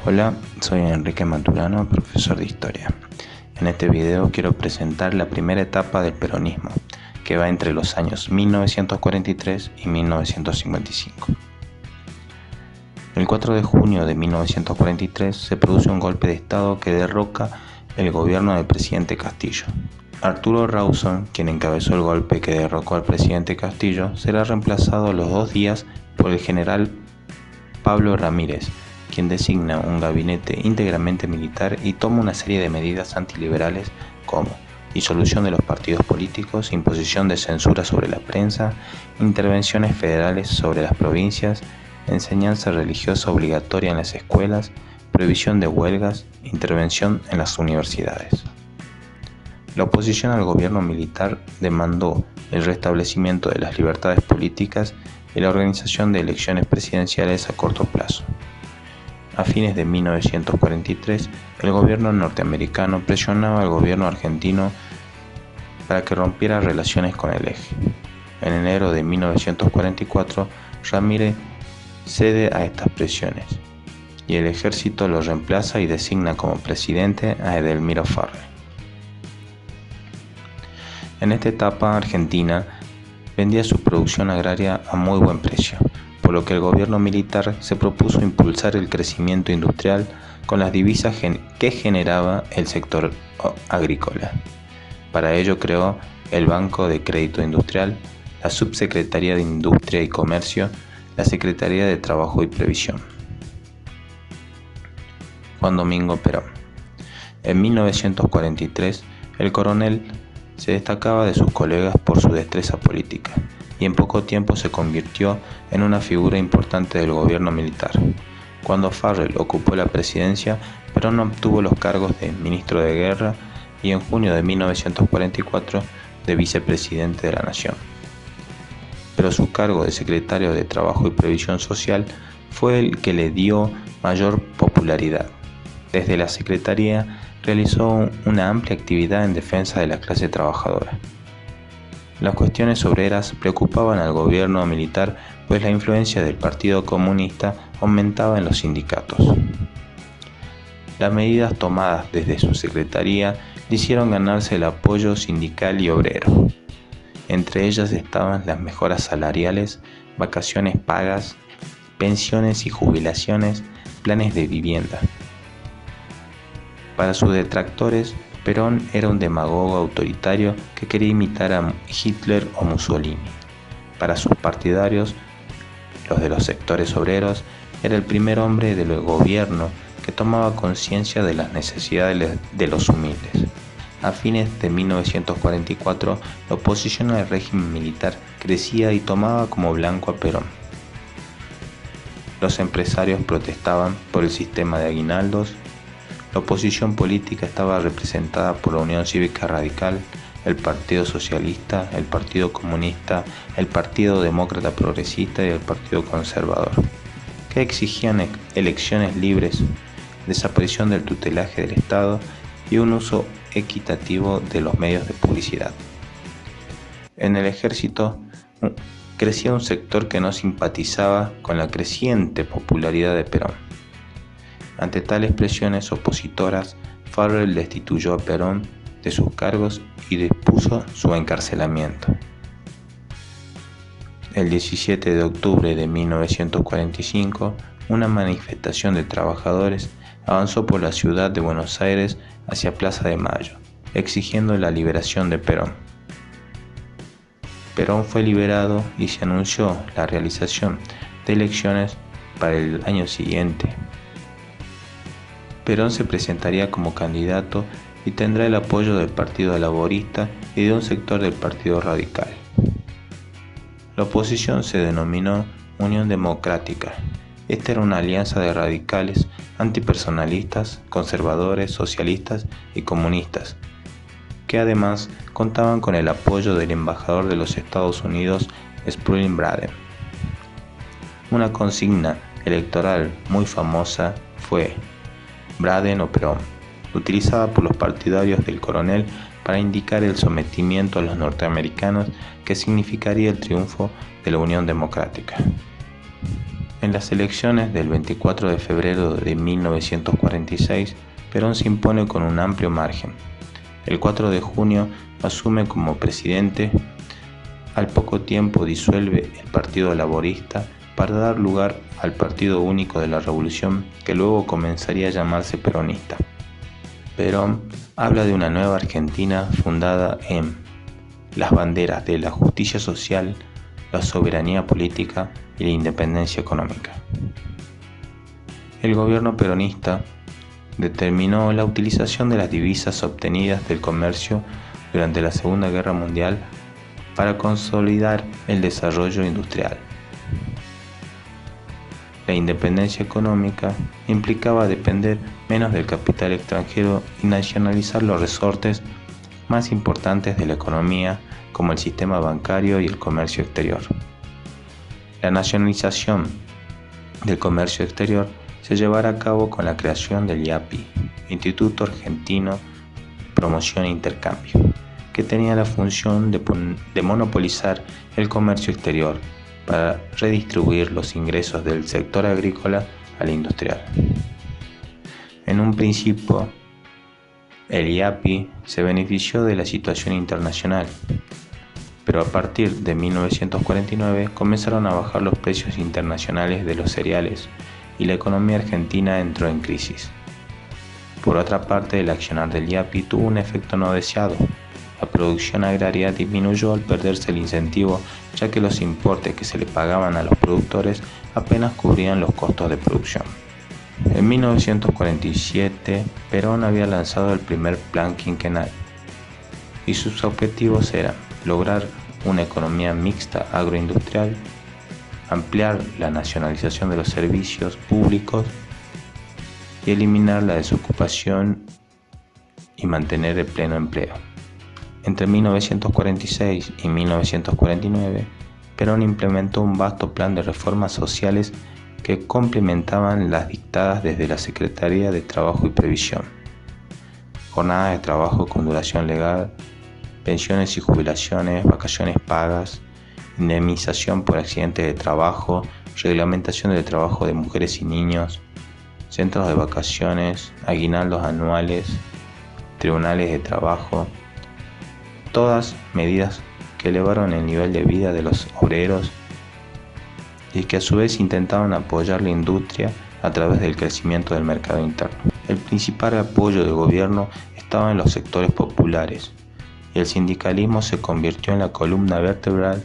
Hola, soy Enrique Maturano, profesor de Historia. En este video quiero presentar la primera etapa del peronismo, que va entre los años 1943 y 1955. El 4 de junio de 1943 se produce un golpe de Estado que derroca el gobierno del presidente Castillo. Arturo Rawson, quien encabezó el golpe que derrocó al presidente Castillo, será reemplazado a los 2 días por el general Pablo Ramírez, quien designa un gabinete íntegramente militar y toma una serie de medidas antiliberales como disolución de los partidos políticos, imposición de censura sobre la prensa, intervenciones federales sobre las provincias, enseñanza religiosa obligatoria en las escuelas, prohibición de huelgas, intervención en las universidades. La oposición al gobierno militar demandó el restablecimiento de las libertades políticas y la organización de elecciones presidenciales a corto plazo. A fines de 1943, el gobierno norteamericano presionaba al gobierno argentino para que rompiera relaciones con el eje. En enero de 1944, Ramírez cede a estas presiones y el ejército lo reemplaza y designa como presidente a Edelmiro Farrell. En esta etapa, Argentina vendía su producción agraria a muy buen precio, por lo que el gobierno militar se propuso impulsar el crecimiento industrial con las divisas que generaba el sector agrícola. Para ello creó el Banco de Crédito Industrial, la Subsecretaría de Industria y Comercio, la Secretaría de Trabajo y Previsión. Juan Domingo Perón. En 1943, el coronel se destacaba de sus colegas por su destreza política y en poco tiempo se convirtió en una figura importante del gobierno militar. Cuando Farrell ocupó la presidencia, Perón obtuvo los cargos de ministro de Guerra y en junio de 1944 de vicepresidente de la Nación. Pero su cargo de secretario de Trabajo y Previsión Social fue el que le dio mayor popularidad. Desde la Secretaría realizó una amplia actividad en defensa de la clase trabajadora. Las cuestiones obreras preocupaban al gobierno militar, pues la influencia del Partido Comunista aumentaba en los sindicatos. Las medidas tomadas desde su secretaría le hicieron ganarse el apoyo sindical y obrero. Entre ellas estaban las mejoras salariales, vacaciones pagas, pensiones y jubilaciones, planes de vivienda. Para sus detractores, Perón era un demagogo autoritario que quería imitar a Hitler o Mussolini. Para sus partidarios, los de los sectores obreros, era el primer hombre del gobierno que tomaba conciencia de las necesidades de los humildes. A fines de 1944, la oposición al régimen militar crecía y tomaba como blanco a Perón. Los empresarios protestaban por el sistema de aguinaldos. La oposición política estaba representada por la Unión Cívica Radical, el Partido Socialista, el Partido Comunista, el Partido Demócrata Progresista y el Partido Conservador, que exigían elecciones libres, desaparición del tutelaje del Estado y un uso equitativo de los medios de publicidad. En el ejército crecía un sector que no simpatizaba con la creciente popularidad de Perón. Ante tales presiones opositoras, Farrell destituyó a Perón de sus cargos y dispuso su encarcelamiento. El 17 de octubre de 1945, una manifestación de trabajadores avanzó por la ciudad de Buenos Aires hacia Plaza de Mayo, exigiendo la liberación de Perón. Perón fue liberado y se anunció la realización de elecciones para el año siguiente. Perón se presentaría como candidato y tendrá el apoyo del Partido Laborista y de un sector del Partido Radical. La oposición se denominó Unión Democrática. Esta era una alianza de radicales, antipersonalistas, conservadores, socialistas y comunistas, que además contaban con el apoyo del embajador de los Estados Unidos, Spruill Braden. Una consigna electoral muy famosa fue Braden o Perón, utilizada por los partidarios del coronel para indicar el sometimiento a los norteamericanos que significaría el triunfo de la Unión Democrática. En las elecciones del 24 de febrero de 1946, Perón se impone con un amplio margen. El 4 de junio asume como presidente. Al poco tiempo disuelve el Partido Laborista para dar lugar al Partido Único de la Revolución, que luego comenzaría a llamarse peronista. Perón habla de una nueva Argentina fundada en las banderas de la justicia social, la soberanía política y la independencia económica. El gobierno peronista determinó la utilización de las divisas obtenidas del comercio durante la Segunda Guerra Mundial para consolidar el desarrollo industrial. La independencia económica implicaba depender menos del capital extranjero y nacionalizar los resortes más importantes de la economía, como el sistema bancario y el comercio exterior. La nacionalización del comercio exterior se llevará a cabo con la creación del IAPI, Instituto Argentino de Promoción e Intercambio, que tenía la función de monopolizar el comercio exterior para redistribuir los ingresos del sector agrícola al industrial. En un principio, el IAPI se benefició de la situación internacional, pero a partir de 1949 comenzaron a bajar los precios internacionales de los cereales y la economía argentina entró en crisis. Por otra parte, el accionar del IAPI tuvo un efecto no deseado. La producción agraria disminuyó al perderse el incentivo, ya que los importes que se le pagaban a los productores apenas cubrían los costos de producción. En 1947, Perón había lanzado el primer plan quinquenal y sus objetivos eran lograr una economía mixta agroindustrial, ampliar la nacionalización de los servicios públicos y eliminar la desocupación y mantener el pleno empleo. Entre 1946 y 1949, Perón implementó un vasto plan de reformas sociales que complementaban las dictadas desde la Secretaría de Trabajo y Previsión: jornadas de trabajo con duración legal, pensiones y jubilaciones, vacaciones pagas, indemnización por accidentes de trabajo, reglamentación del trabajo de mujeres y niños, centros de vacaciones, aguinaldos anuales, tribunales de trabajo, todas medidas que elevaron el nivel de vida de los obreros y que a su vez intentaban apoyar la industria a través del crecimiento del mercado interno. El principal apoyo del gobierno estaba en los sectores populares y el sindicalismo se convirtió en la columna vertebral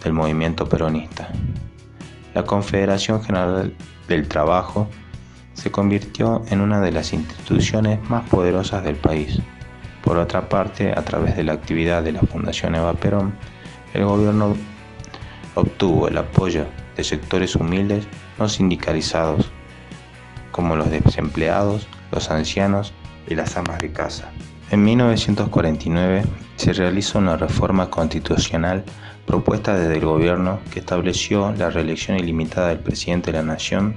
del movimiento peronista. La Confederación General del Trabajo se convirtió en una de las instituciones más poderosas del país. Por otra parte, a través de la actividad de la Fundación Eva Perón, el gobierno obtuvo el apoyo de sectores humildes no sindicalizados, como los desempleados, los ancianos y las amas de casa. En 1949 se realizó una reforma constitucional propuesta desde el gobierno que estableció la reelección ilimitada del presidente de la Nación,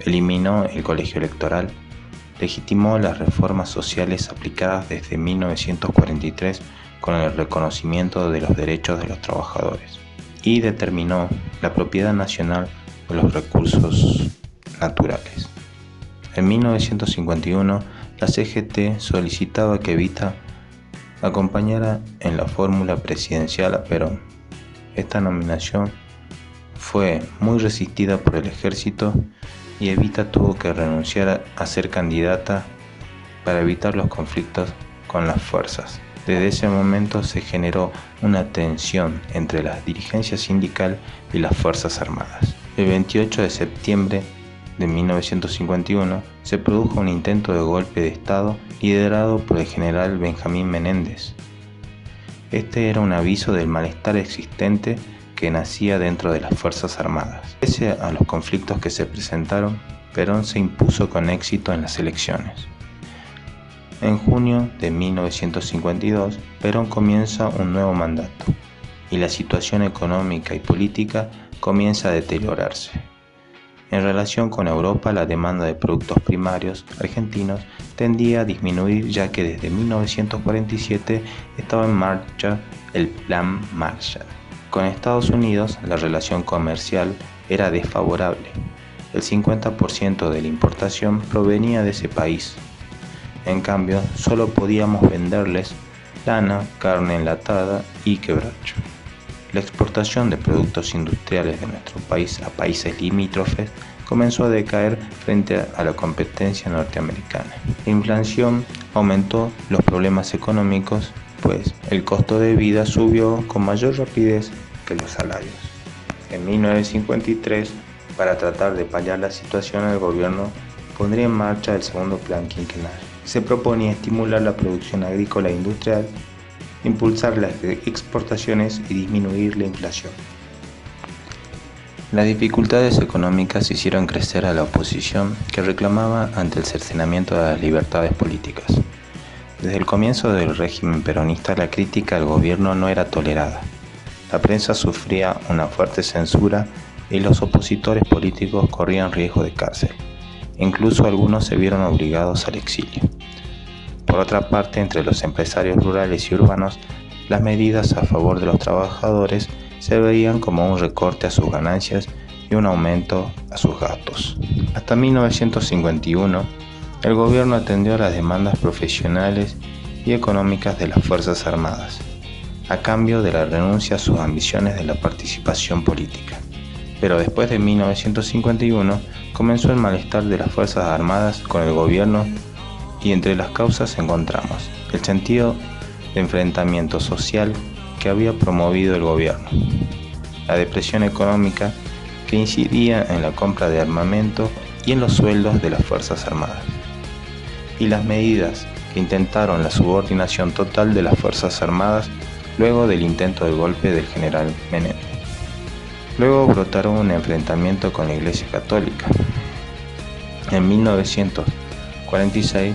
eliminó el colegio electoral, legitimó las reformas sociales aplicadas desde 1943 con el reconocimiento de los derechos de los trabajadores y determinó la propiedad nacional de los recursos naturales. En 1951, la CGT solicitaba que Evita acompañara en la fórmula presidencial a Perón. Esta nominación fue muy resistida por el ejército y Evita tuvo que renunciar a ser candidata para evitar los conflictos con las fuerzas. Desde ese momento se generó una tensión entre la dirigencia sindical y las Fuerzas Armadas. El 28 de septiembre de 1951 se produjo un intento de golpe de Estado liderado por el general Benjamín Menéndez. Este era un aviso del malestar existente que nacía dentro de las Fuerzas Armadas. Pese a los conflictos que se presentaron, Perón se impuso con éxito en las elecciones. En junio de 1952, Perón comienza un nuevo mandato y la situación económica y política comienza a deteriorarse. En relación con Europa, la demanda de productos primarios argentinos tendía a disminuir, ya que desde 1947 estaba en marcha el Plan Marshall. Con Estados Unidos, la relación comercial era desfavorable. El 50% de la importación provenía de ese país. En cambio, solo podíamos venderles lana, carne enlatada y quebracho. La exportación de productos industriales de nuestro país a países limítrofes comenzó a decaer frente a la competencia norteamericana. La inflación aumentó los problemas económicos, pues el costo de vida subió con mayor rapidez que los salarios. En 1953, para tratar de paliar la situación, el gobierno pondría en marcha el segundo plan quinquenal. Se proponía estimular la producción agrícola e industrial, impulsar las exportaciones y disminuir la inflación. Las dificultades económicas hicieron crecer a la oposición, que reclamaba ante el cercenamiento de las libertades políticas. Desde el comienzo del régimen peronista, la crítica al gobierno no era tolerada. La prensa sufría una fuerte censura y los opositores políticos corrían riesgo de cárcel. Incluso algunos se vieron obligados al exilio. Por otra parte, entre los empresarios rurales y urbanos, las medidas a favor de los trabajadores se veían como un recorte a sus ganancias y un aumento a sus gastos. Hasta 1951, el gobierno atendió a las demandas profesionales y económicas de las Fuerzas Armadas, a cambio de la renuncia a sus ambiciones de la participación política. Pero después de 1951 comenzó el malestar de las Fuerzas Armadas con el gobierno, y entre las causas encontramos el sentido de enfrentamiento social que había promovido el gobierno, la depresión económica que incidía en la compra de armamento y en los sueldos de las Fuerzas Armadas, y las medidas que intentaron la subordinación total de las Fuerzas Armadas luego del intento de golpe del general Menem. Luego brotaron un enfrentamiento con la Iglesia Católica. En 1946,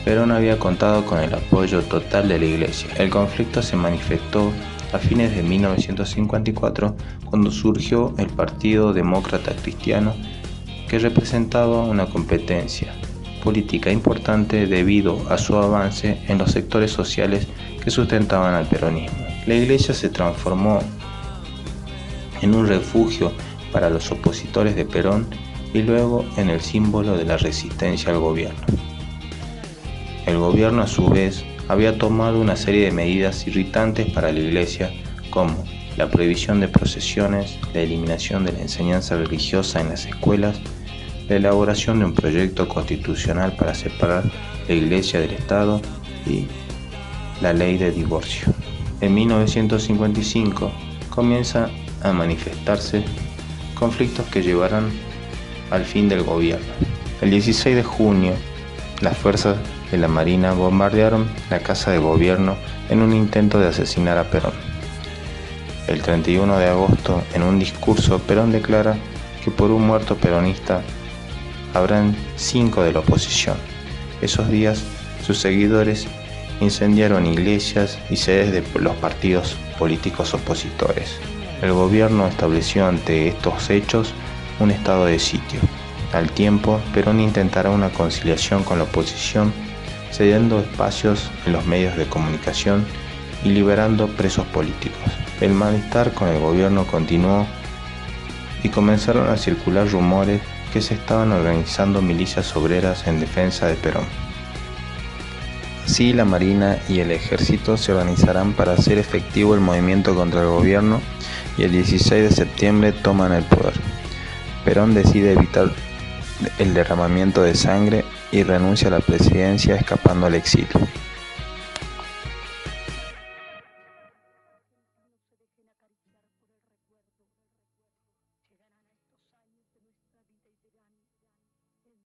Perón había contado con el apoyo total de la Iglesia. El conflicto se manifestó a fines de 1954, cuando surgió el Partido Demócrata Cristiano, que representaba una competencia política importante debido a su avance en los sectores sociales que sustentaban al peronismo. La Iglesia se transformó en un refugio para los opositores de Perón y luego en el símbolo de la resistencia al gobierno. El gobierno, a su vez, había tomado una serie de medidas irritantes para la Iglesia, como la prohibición de procesiones, la eliminación de la enseñanza religiosa en las escuelas, la elaboración de un proyecto constitucional para separar la Iglesia del Estado y la ley de divorcio. En 1955 comienzan a manifestarse conflictos que llevarán al fin del gobierno. El 16 de junio, las fuerzas de la Marina bombardearon la Casa de Gobierno en un intento de asesinar a Perón. El 31 de agosto, en un discurso, Perón declara que por un muerto peronista habrán 5 de la oposición. Esos días, sus seguidores incendiaron iglesias y sedes de los partidos políticos opositores. El gobierno estableció ante estos hechos un estado de sitio. Al tiempo, Perón intentará una conciliación con la oposición, cediendo espacios en los medios de comunicación y liberando presos políticos. El malestar con el gobierno continuó y comenzaron a circular rumores que se estaban organizando milicias obreras en defensa de Perón. Así, la Marina y el Ejército se organizarán para hacer efectivo el movimiento contra el gobierno y el 16 de septiembre toman el poder. Perón decide evitar el derramamiento de sangre y renuncia a la presidencia, escapando al exilio.